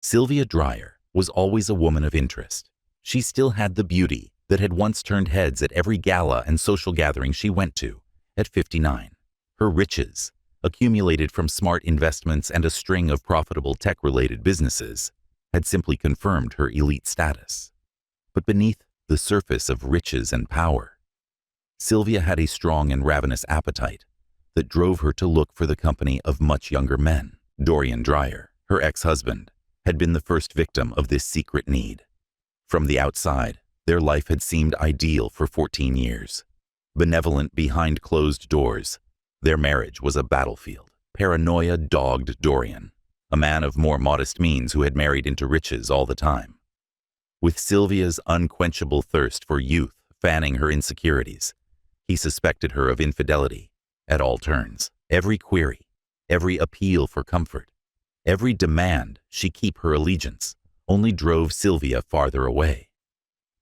Sylvia Dryer was always a woman of interest. She still had the beauty that had once turned heads at every gala and social gathering she went to at 59. Her riches, accumulated from smart investments and a string of profitable tech-related businesses, had simply confirmed her elite status. But beneath the surface of riches and power, Sylvia had a strong and ravenous appetite that drove her to look for the company of much younger men. Dorian Dryer, her ex-husband, had been the first victim of this secret need. From the outside, their life had seemed ideal for 14 years. Benevolent behind closed doors, their marriage was a battlefield. Paranoia dogged Dorian, a man of more modest means who had married into riches all the time. With Sylvia's unquenchable thirst for youth fanning her insecurities, he suspected her of infidelity at all turns. Every query, every appeal for comfort, every demand she keep her allegiance only drove Sylvia farther away.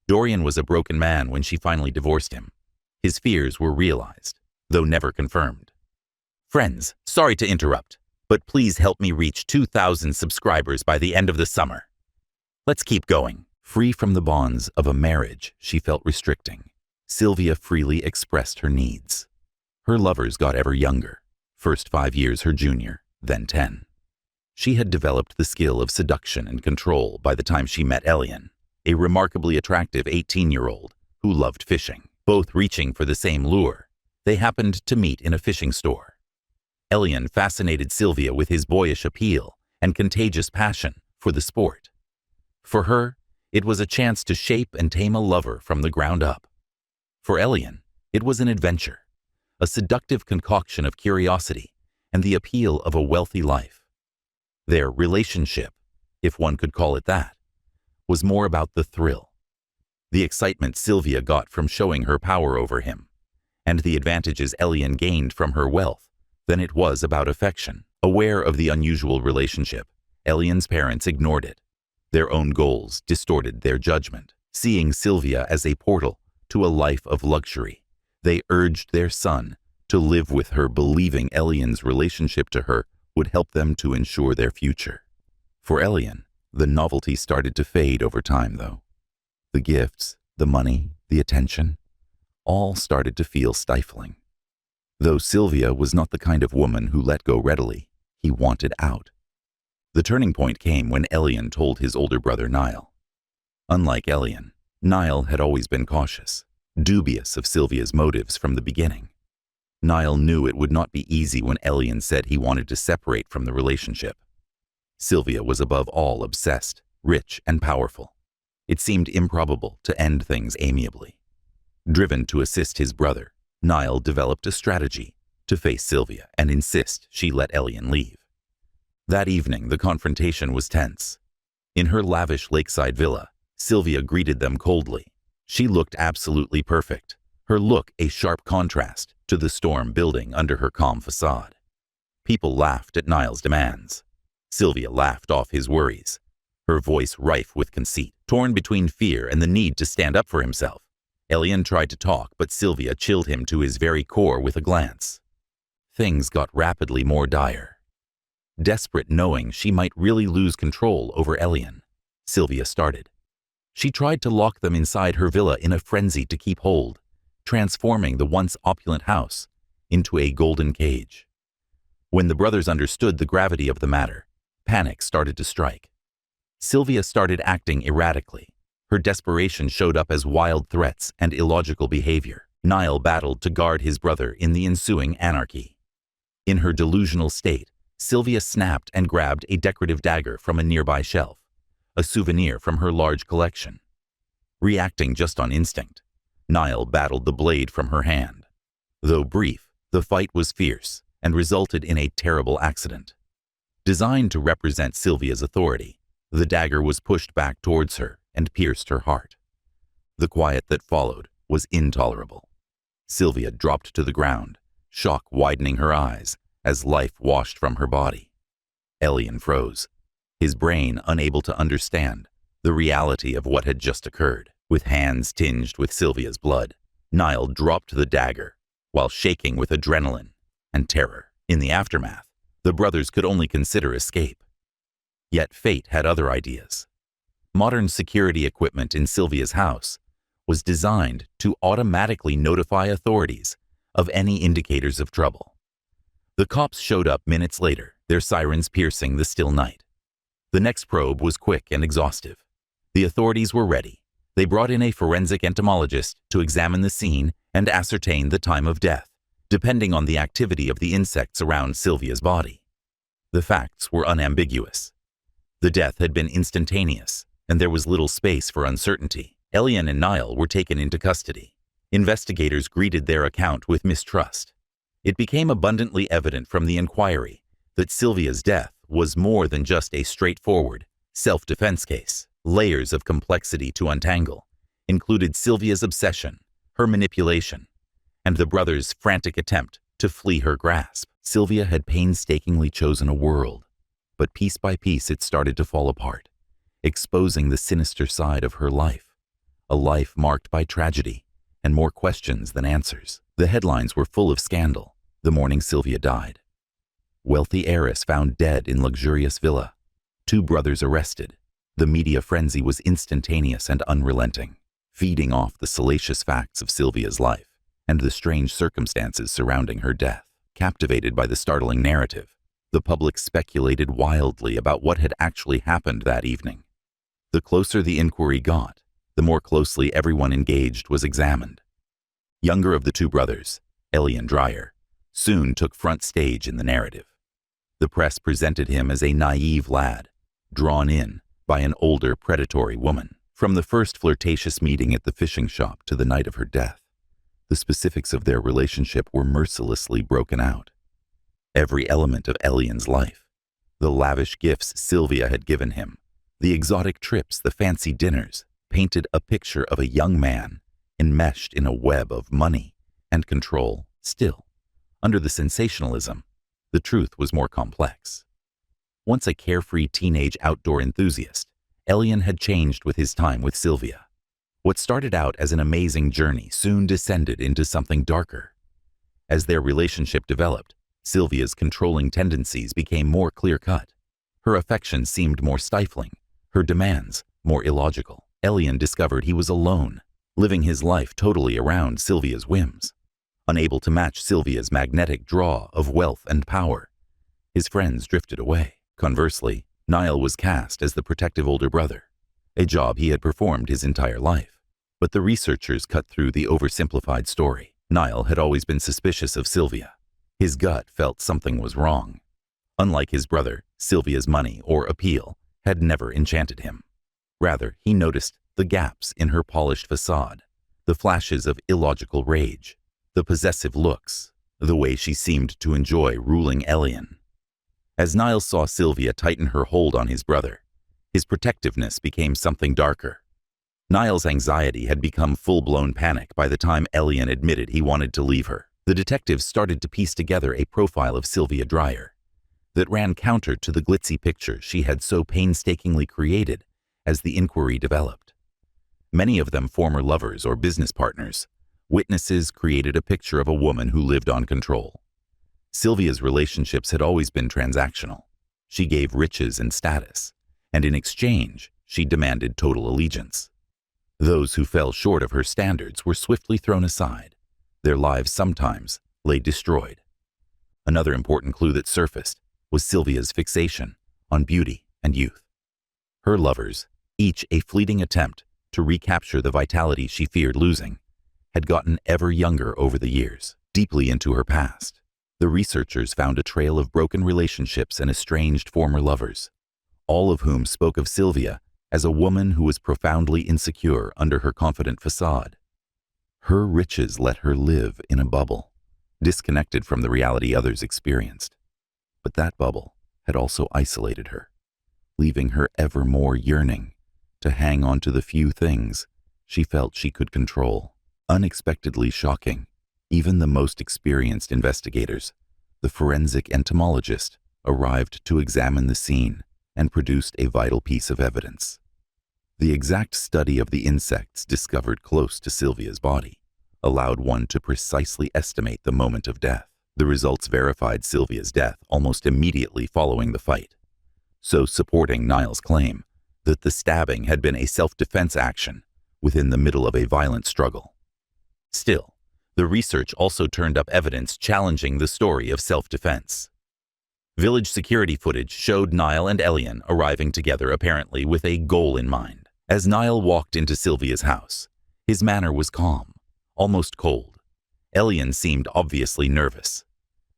Dorian was a broken man when she finally divorced him. His fears were realized, though never confirmed. Friends, sorry to interrupt, but please help me reach 2,000 subscribers by the end of the summer. Let's keep going. Free from the bonds of a marriage she felt restricting, Sylvia freely expressed her needs. Her lovers got ever younger, first 5 years her junior, then 10. She had developed the skill of seduction and control by the time she met Elian, a remarkably attractive 18-year-old who loved fishing. Both reaching for the same lure, they happened to meet in a fishing store. Elian fascinated Sylvia with his boyish appeal and contagious passion for the sport. For her, it was a chance to shape and tame a lover from the ground up. For Elian, it was an adventure, a seductive concoction of curiosity and the appeal of a wealthy life. Their relationship, if one could call it that, was more about the thrill, the excitement Sylvia got from showing her power over him, and the advantages Elian gained from her wealth, than it was about affection. Aware of the unusual relationship, Elian's parents ignored it. Their own goals distorted their judgment. Seeing Sylvia as a portal to a life of luxury, they urged their son to live with her, believing Elian's relationship to her would help them to ensure their future. For Elian, the novelty started to fade over time, though. The gifts, the money, the attention, all started to feel stifling. Though Sylvia was not the kind of woman who let go readily, he wanted out. The turning point came when Elian told his older brother Niall. Unlike Elian, Niall had always been cautious, dubious of Sylvia's motives from the beginning. Niall knew it would not be easy when Elian said he wanted to separate from the relationship. Sylvia was above all obsessed, rich, and powerful. It seemed improbable to end things amiably. Driven to assist his brother, Niall developed a strategy to face Sylvia and insist she let Elian leave. That evening, the confrontation was tense. In her lavish lakeside villa, Sylvia greeted them coldly. She looked absolutely perfect, her look a sharp contrast to the storm building under her calm facade. People laughed at Niall's demands. Sylvia laughed off his worries, her voice rife with conceit, torn between fear and the need to stand up for himself. Elian tried to talk, but Sylvia chilled him to his very core with a glance. Things got rapidly more dire. Desperate knowing she might really lose control over Elian, Sylvia started. She tried to lock them inside her villa in a frenzy to keep hold, transforming the once opulent house into a golden cage. When the brothers understood the gravity of the matter, panic started to strike. Sylvia started acting erratically. Her desperation showed up as wild threats and illogical behavior. Niall battled to guard his brother in the ensuing anarchy. In her delusional state, Sylvia snapped and grabbed a decorative dagger from a nearby shelf, a souvenir from her large collection. Reacting just on instinct, Niall battled the blade from her hand. Though brief, the fight was fierce and resulted in a terrible accident. Designed to represent Sylvia's authority, the dagger was pushed back towards her and pierced her heart. The quiet that followed was intolerable. Sylvia dropped to the ground, shock widening her eyes as life washed from her body. Elian froze, his brain unable to understand the reality of what had just occurred. With hands tinged with Sylvia's blood, Niall dropped the dagger while shaking with adrenaline and terror. In the aftermath, the brothers could only consider escape. Yet fate had other ideas. Modern security equipment in Sylvia's house was designed to automatically notify authorities of any indicators of trouble. The cops showed up minutes later, their sirens piercing the still night. The next probe was quick and exhaustive. The authorities were ready. They brought in a forensic entomologist to examine the scene and ascertain the time of death, depending on the activity of the insects around Sylvia's body. The facts were unambiguous. The death had been instantaneous, and there was little space for uncertainty. Elian and Niall were taken into custody. Investigators greeted their account with mistrust. It became abundantly evident from the inquiry that Sylvia's death was more than just a straightforward self-defense case. Layers of complexity to untangle included Sylvia's obsession, her manipulation, and the brothers' frantic attempt to flee her grasp. Sylvia had painstakingly chosen a world, but piece by piece it started to fall apart, exposing the sinister side of her life, a life marked by tragedy and more questions than answers. The headlines were full of scandal the morning Sylvia died. Wealthy heiress found dead in luxurious villa. 2 brothers arrested. The media frenzy was instantaneous and unrelenting, feeding off the salacious facts of Sylvia's life and the strange circumstances surrounding her death. Captivated by the startling narrative, the public speculated wildly about what had actually happened that evening. The closer the inquiry got, the more closely everyone engaged was examined. Younger of the 2 brothers, Sylvia Dryer, soon took front stage in the narrative. The press presented him as a naive lad, drawn in by an older, predatory woman. From the first flirtatious meeting at the fishing shop to the night of her death, the specifics of their relationship were mercilessly broken out. Every element of Elian's life, the lavish gifts Sylvia had given him, the exotic trips, the fancy dinners, painted a picture of a young man enmeshed in a web of money and control. Still, under the sensationalism, the truth was more complex. Once a carefree teenage outdoor enthusiast, Elian had changed with his time with Sylvia. What started out as an amazing journey soon descended into something darker. As their relationship developed, Sylvia's controlling tendencies became more clear-cut. Her affection seemed more stifling, her demands more illogical. Elian discovered he was alone, living his life totally around Sylvia's whims. Unable to match Sylvia's magnetic draw of wealth and power, his friends drifted away. Conversely, Niall was cast as the protective older brother, a job he had performed his entire life. But the researchers cut through the oversimplified story. Niall had always been suspicious of Sylvia. His gut felt something was wrong. Unlike his brother, Sylvia's money or appeal had never enchanted him. Rather, he noticed the gaps in her polished facade, the flashes of illogical rage, the possessive looks, the way she seemed to enjoy ruling Elian. As Niall saw Sylvia tighten her hold on his brother, his protectiveness became something darker. Niall's anxiety had become full-blown panic by the time Elian admitted he wanted to leave her. The detectives started to piece together a profile of Sylvia Dryer that ran counter to the glitzy picture she had so painstakingly created as the inquiry developed. Many of them former lovers or business partners. Witnesses created a picture of a woman who lived on control. Sylvia's relationships had always been transactional. She gave riches and status, and in exchange, she demanded total allegiance. Those who fell short of her standards were swiftly thrown aside. Their lives sometimes lay destroyed. Another important clue that surfaced was Sylvia's fixation on beauty and youth. Her lovers, each a fleeting attempt to recapture the vitality she feared losing, had gotten ever younger over the years. Deeply into her past, the researchers found a trail of broken relationships and estranged former lovers, all of whom spoke of Sylvia as a woman who was profoundly insecure under her confident facade. Her riches let her live in a bubble, disconnected from the reality others experienced. But that bubble had also isolated her, leaving her ever more yearning to hang on to the few things she felt she could control. Unexpectedly shocking, even the most experienced investigators, the forensic entomologist, arrived to examine the scene and produced a vital piece of evidence. The exact study of the insects discovered close to Sylvia's body allowed one to precisely estimate the moment of death. The results verified Sylvia's death almost immediately following the fight. so supporting Niall's claim that the stabbing had been a self-defense action within the middle of a violent struggle. Still, the research also turned up evidence challenging the story of self-defense. Village security footage showed Niall and Elian arriving together apparently with a goal in mind. As Niall walked into Sylvia's house, his manner was calm, almost cold. Elian seemed obviously nervous.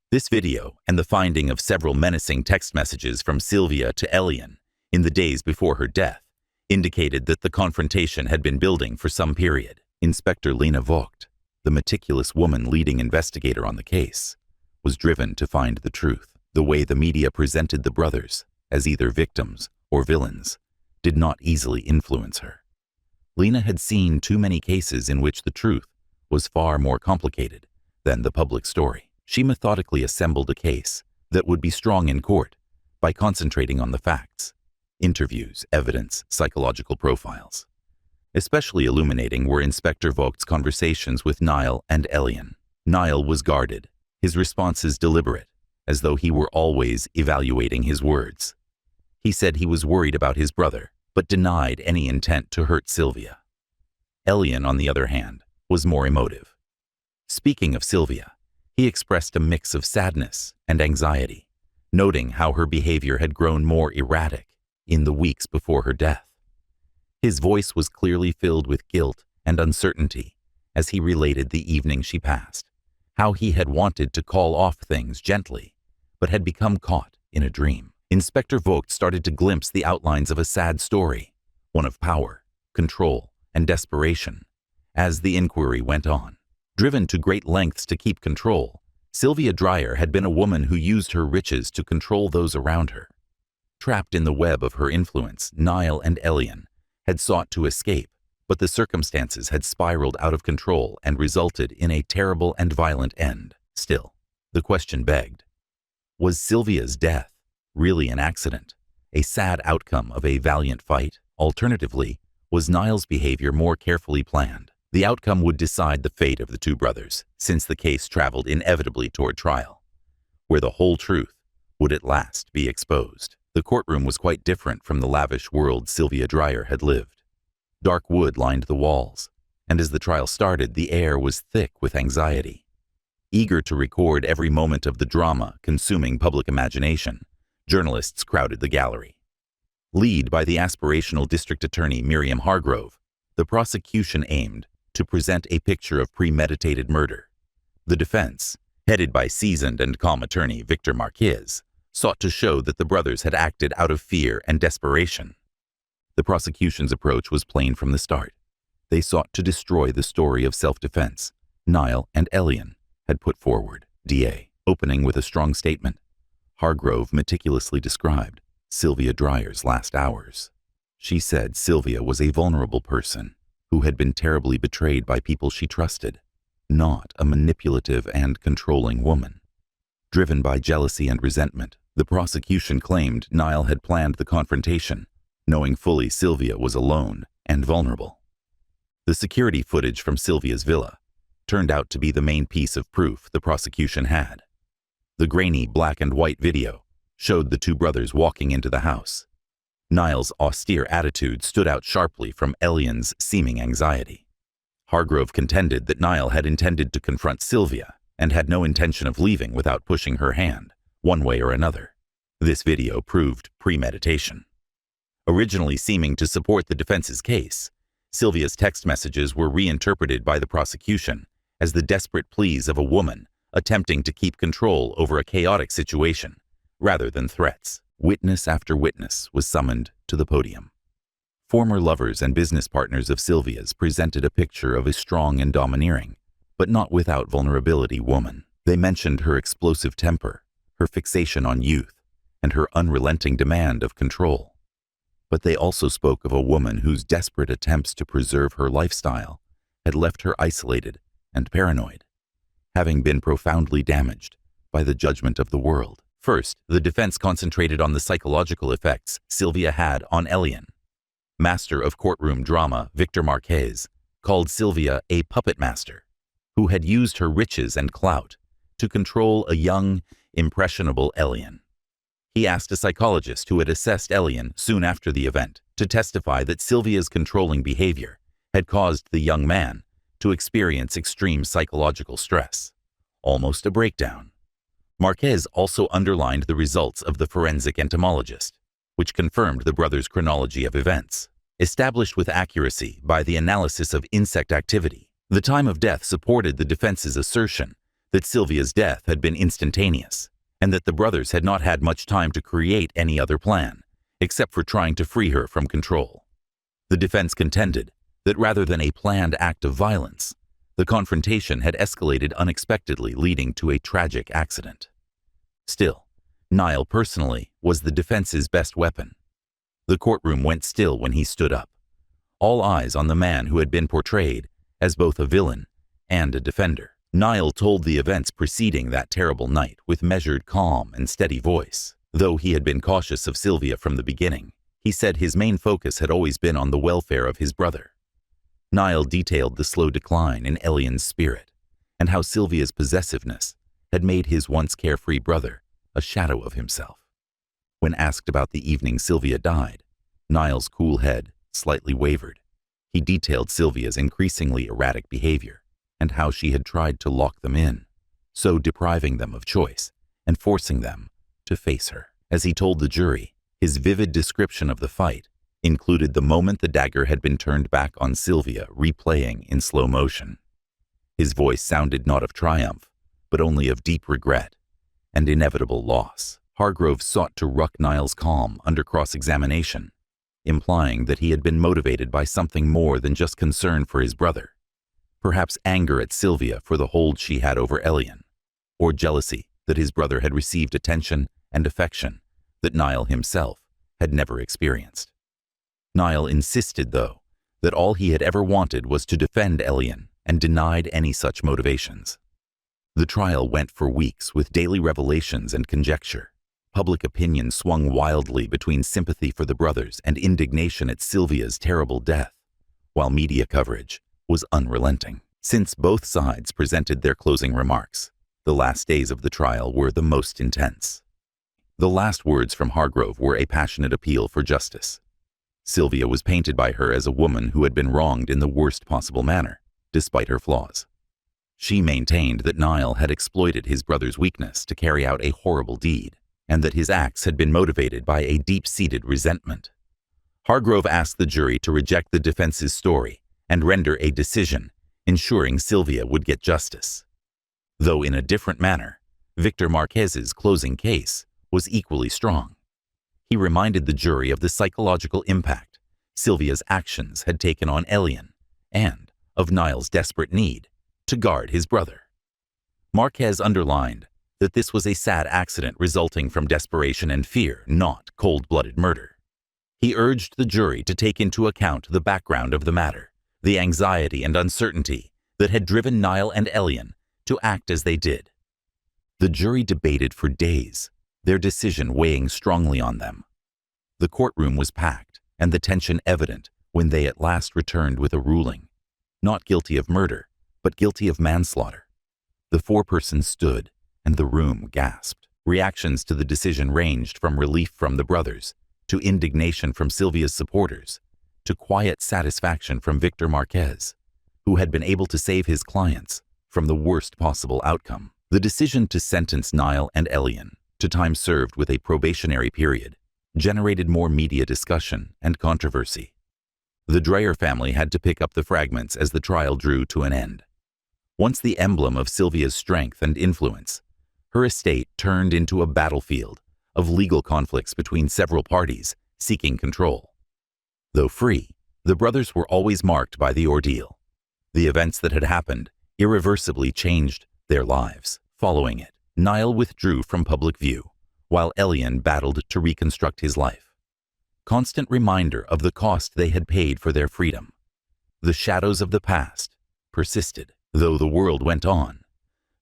This video and the finding of several menacing text messages from Sylvia to Elian in the days before her death indicated that the confrontation had been building for some period. Inspector Lena Vogt, the meticulous woman leading investigator on the case, was driven to find the truth. The way the media presented the brothers as either victims or villains did not easily influence her. Lena had seen too many cases in which the truth was far more complicated than the public story. She methodically assembled a case that would be strong in court by concentrating on the facts, interviews, evidence, psychological profiles. Especially illuminating were Inspector Vogt's conversations with Niall and Elian. Niall was guarded, his responses deliberate, as though he were always evaluating his words. He said he was worried about his brother, but denied any intent to hurt Sylvia. Elian, on the other hand, was more emotive. Speaking of Sylvia, he expressed a mix of sadness and anxiety, noting how her behavior had grown more erratic in the weeks before her death. His voice was clearly filled with guilt and uncertainty as he related the evening she passed, how he had wanted to call off things gently, but had become caught in a dream. Inspector Vogt started to glimpse the outlines of a sad story, one of power, control, and desperation. As the inquiry went on, driven to great lengths to keep control, Sylvia Dryer had been a woman who used her riches to control those around her. Trapped in the web of her influence, Niall and Elian had sought to escape, but the circumstances had spiraled out of control and resulted in a terrible and violent end. Still, the question begged, was Sylvia's death really an accident, a sad outcome of a valiant fight? Alternatively, was Niall's behavior more carefully planned? The outcome would decide the fate of the two brothers, since the case traveled inevitably toward trial, where the whole truth would at last be exposed. The courtroom was quite different from the lavish world Sylvia Dryer had lived. Dark wood lined the walls, and as the trial started, the air was thick with anxiety. Eager to record every moment of the drama consuming public imagination, journalists crowded the gallery. Led by the aspirational district attorney Miriam Hargrove, the prosecution aimed to present a picture of premeditated murder. The defense, headed by seasoned and calm attorney Victor Marquez, sought to show that the brothers had acted out of fear and desperation. The prosecution's approach was plain from the start. They sought to destroy the story of self-defense Niall and Elian had put forward. DA, opening with a strong statement, Hargrove meticulously described Sylvia Dryer's last hours. She said Sylvia was a vulnerable person who had been terribly betrayed by people she trusted, not a manipulative and controlling woman. Driven by jealousy and resentment, the prosecution claimed Niall had planned the confrontation, knowing fully Sylvia was alone and vulnerable. The security footage from Sylvia's villa turned out to be the main piece of proof the prosecution had. The grainy black and white video showed the two brothers walking into the house. Niall's austere attitude stood out sharply from Elian's seeming anxiety. Hargrove contended that Niall had intended to confront Sylvia and had no intention of leaving without pushing her hand, one way or another. This video proved premeditation. Originally seeming to support the defense's case, Sylvia's text messages were reinterpreted by the prosecution as the desperate pleas of a woman attempting to keep control over a chaotic situation, rather than threats. Witness after witness was summoned to the podium. Former lovers and business partners of Sylvia's presented a picture of a strong and domineering, but not without vulnerability woman. They mentioned her explosive temper, her fixation on youth, and her unrelenting demand of control. But they also spoke of a woman whose desperate attempts to preserve her lifestyle had left her isolated and paranoid, having been profoundly damaged by the judgment of the world. First, the defense concentrated on the psychological effects Sylvia had on Elian. Master of courtroom drama Victor Marquez called Sylvia a puppet master who had used her riches and clout to control a young, impressionable Elian. He asked a psychologist who had assessed Elian soon after the event to testify that Sylvia's controlling behavior had caused the young man to experience extreme psychological stress, almost a breakdown. Marquez also underlined the results of the forensic entomologist, which confirmed the brothers' chronology of events, established with accuracy by the analysis of insect activity. The time of death supported the defense's assertion that Sylvia's death had been instantaneous, and that the brothers had not had much time to create any other plan, except for trying to free her from control. The defense contended that rather than a planned act of violence, the confrontation had escalated unexpectedly, leading to a tragic accident. Still, Niall personally was the defense's best weapon. The courtroom went still when he stood up, all eyes on the man who had been portrayed as both a villain and a defender. Niall told the events preceding that terrible night with measured calm and steady voice. Though he had been cautious of Sylvia from the beginning, he said his main focus had always been on the welfare of his brother. Niall detailed the slow decline in Elian's spirit, and how Sylvia's possessiveness had made his once carefree brother a shadow of himself. When asked about the evening Sylvia died, Niall's cool head slightly wavered. He detailed Sylvia's increasingly erratic behavior, and how she had tried to lock them in, so depriving them of choice and forcing them to face her. As he told the jury, his vivid description of the fight included the moment the dagger had been turned back on Sylvia, replaying in slow motion. His voice sounded not of triumph, but only of deep regret and inevitable loss. Hargrove sought to ruck Niall's calm under cross-examination, implying that he had been motivated by something more than just concern for his brother, perhaps anger at Sylvia for the hold she had over Elian, or jealousy that his brother had received attention and affection that Niall himself had never experienced. Niall insisted, though, that all he had ever wanted was to defend Elian and denied any such motivations. The trial went for weeks with daily revelations and conjecture. Public opinion swung wildly between sympathy for the brothers and indignation at Sylvia's terrible death, while media coverage was unrelenting. Since both sides presented their closing remarks, the last days of the trial were the most intense. The last words from Hargrove were a passionate appeal for justice. Sylvia was painted by her as a woman who had been wronged in the worst possible manner, despite her flaws. She maintained that Niall had exploited his brother's weakness to carry out a horrible deed, and that his acts had been motivated by a deep-seated resentment. Hargrove asked the jury to reject the defense's story and render a decision, ensuring Sylvia would get justice. Though in a different manner, Victor Marquez's closing case was equally strong. He reminded the jury of the psychological impact Sylvia's actions had taken on Elian, and of Niall's desperate need to guard his brother. Marquez underlined that this was a sad accident resulting from desperation and fear, not cold-blooded murder. He urged the jury to take into account the background of the matter, the anxiety and uncertainty that had driven Niall and Elian to act as they did. The jury debated for days, their decision weighing strongly on them. The courtroom was packed, and the tension evident when they at last returned with a ruling, not guilty of murder, but guilty of manslaughter. The foreperson stood, and the room gasped. Reactions to the decision ranged from relief from the brothers, to indignation from Sylvia's supporters, to quiet satisfaction from Victor Marquez, who had been able to save his clients from the worst possible outcome. The decision to sentence Niall and Elian to time served with a probationary period generated more media discussion and controversy. The Dryer family had to pick up the fragments as the trial drew to an end. Once the emblem of Sylvia's strength and influence, her estate turned into a battlefield of legal conflicts between several parties seeking control. Though free, the brothers were always marked by the ordeal. The events that had happened irreversibly changed their lives. Following it, Niall withdrew from public view, while Elian battled to reconstruct his life. Constant reminder of the cost they had paid for their freedom. The shadows of the past persisted, though the world went on.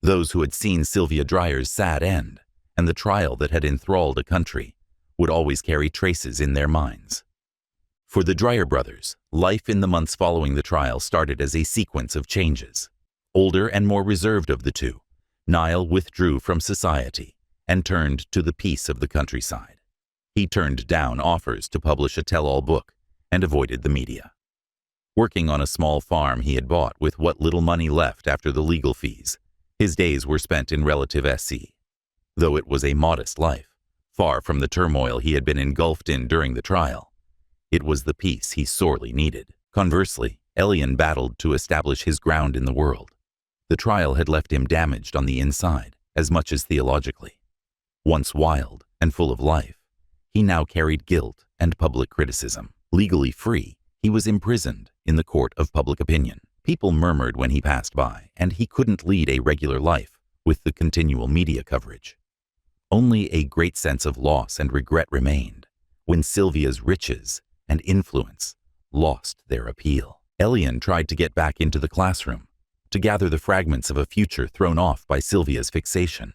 Those who had seen Sylvia Dryer's sad end and the trial that had enthralled a country would always carry traces in their minds. For the Dryer brothers, life in the months following the trial started as a sequence of changes. Older and more reserved of the two, Niall withdrew from society and turned to the peace of the countryside. He turned down offers to publish a tell-all book and avoided the media. Working on a small farm he had bought with what little money left after the legal fees, his days were spent in relative SC. Though it was a modest life, far from the turmoil he had been engulfed in during the trial, it was the peace he sorely needed. Conversely, Elian battled to establish his ground in the world. The trial had left him damaged on the inside, as much as theologically. Once wild and full of life, he now carried guilt and public criticism. Legally free, he was imprisoned in the court of public opinion. People murmured when he passed by, and he couldn't lead a regular life with the continual media coverage. Only a great sense of loss and regret remained when Sylvia's riches and influence lost their appeal. Elian tried to get back into the classroom, to gather the fragments of a future thrown off by Sylvia's fixation.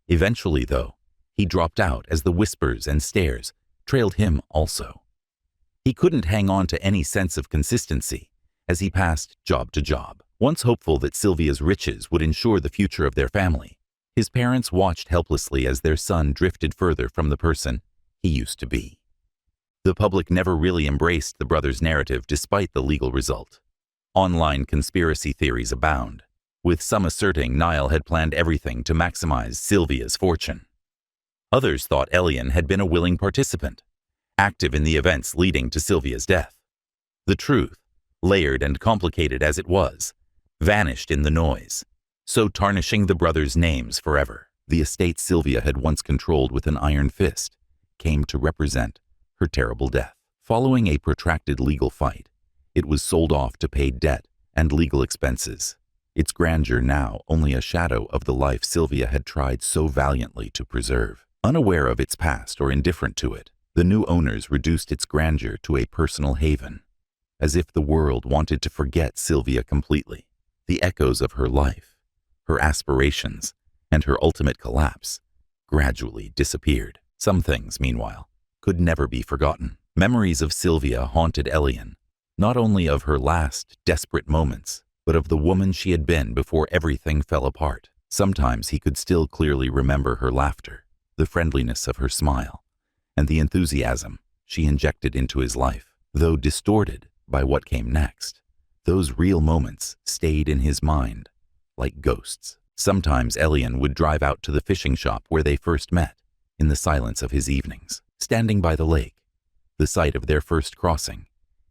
Eventually, though, he dropped out as the whispers and stares trailed him also. He couldn't hang on to any sense of consistency as he passed job to job. Once hopeful that Sylvia's riches would ensure the future of their family, his parents watched helplessly as their son drifted further from the person he used to be. The public never really embraced the brothers' narrative despite the legal result. Online conspiracy theories abound, with some asserting Niall had planned everything to maximize Sylvia's fortune. Others thought Elian had been a willing participant, active in the events leading to Sylvia's death. The truth, layered and complicated as it was, vanished in the noise, so tarnishing the brothers' names forever. The estate Sylvia had once controlled with an iron fist came to represent her terrible death. Following a protracted legal fight, it was sold off to pay debt and legal expenses, its grandeur now only a shadow of the life Sylvia had tried so valiantly to preserve. Unaware of its past or indifferent to it, the new owners reduced its grandeur to a personal haven, as if the world wanted to forget Sylvia completely. The echoes of her life, her aspirations, and her ultimate collapse gradually disappeared. Some things, meanwhile, could never be forgotten. Memories of Sylvia haunted Elian, not only of her last desperate moments, but of the woman she had been before everything fell apart. Sometimes he could still clearly remember her laughter, the friendliness of her smile, and the enthusiasm she injected into his life. Though distorted by what came next, those real moments stayed in his mind like ghosts. Sometimes Elian would drive out to the fishing shop where they first met, in the silence of his evenings. Standing by the lake, the site of their first crossing,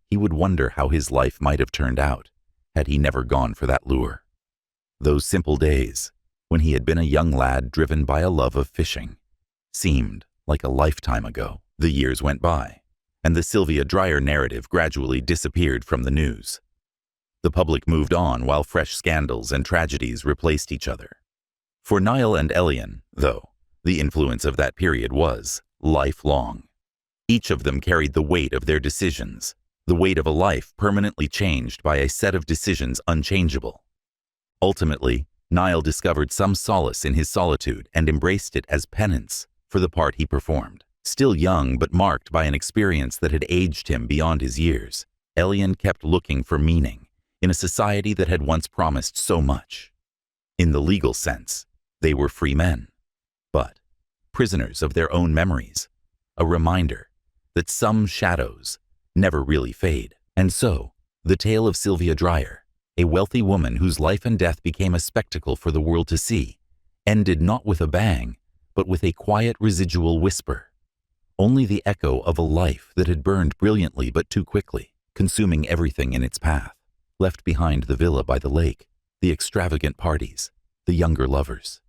he would wonder how his life might have turned out had he never gone for that lure. Those simple days, when he had been a young lad driven by a love of fishing, seemed like a lifetime ago. The years went by, and the Sylvia Dryer narrative gradually disappeared from the news. The public moved on while fresh scandals and tragedies replaced each other. For Niall and Elian, though, the influence of that period was lifelong. Each of them carried the weight of their decisions, the weight of a life permanently changed by a set of decisions unchangeable. Ultimately, Niall discovered some solace in his solitude and embraced it as penance for the part he performed. Still young but marked by an experience that had aged him beyond his years, Elian kept looking for meaning in a society that had once promised so much. In the legal sense, they were free men, but prisoners of their own memories, a reminder that some shadows never really fade. And so, the tale of Sylvia Dryer, a wealthy woman whose life and death became a spectacle for the world to see, ended not with a bang, but with a quiet residual whisper. Only the echo of a life that had burned brilliantly but too quickly, consuming everything in its path, left behind the villa by the lake, the extravagant parties, the younger lovers.